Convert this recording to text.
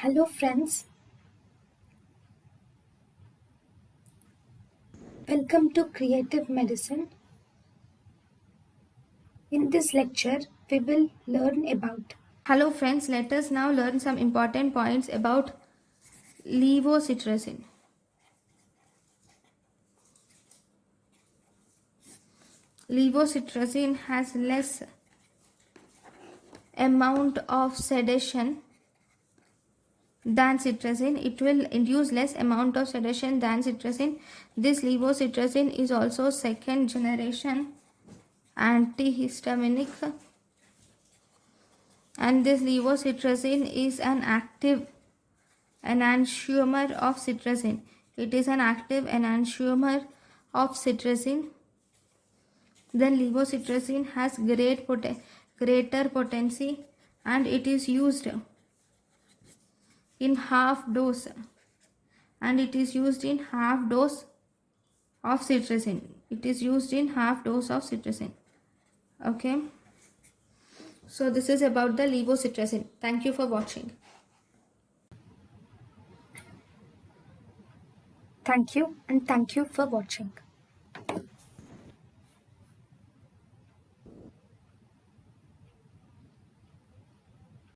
Hello friends, welcome to Creative Medicine. In this lecture, we will learn about. Hello friends, let us now learn some important points about levocetrazine. Levocetrazine has less amount of sedation than cetrazine. It will induce less amount of sedation than cetrazine. This levocetrazine is also second generation antihistaminic, and this levocetrazine is an active enantiomer of cetrazine. It is an active enantiomer of cetrazine. Then levocetrazine has greater potency, and it is used in half dose, and it is used in half dose of cetrazine. It is used in half dose of cetrazine. Okay, so this is about the levocetrazine. Thank you for watching. Thank you and thank you for watching.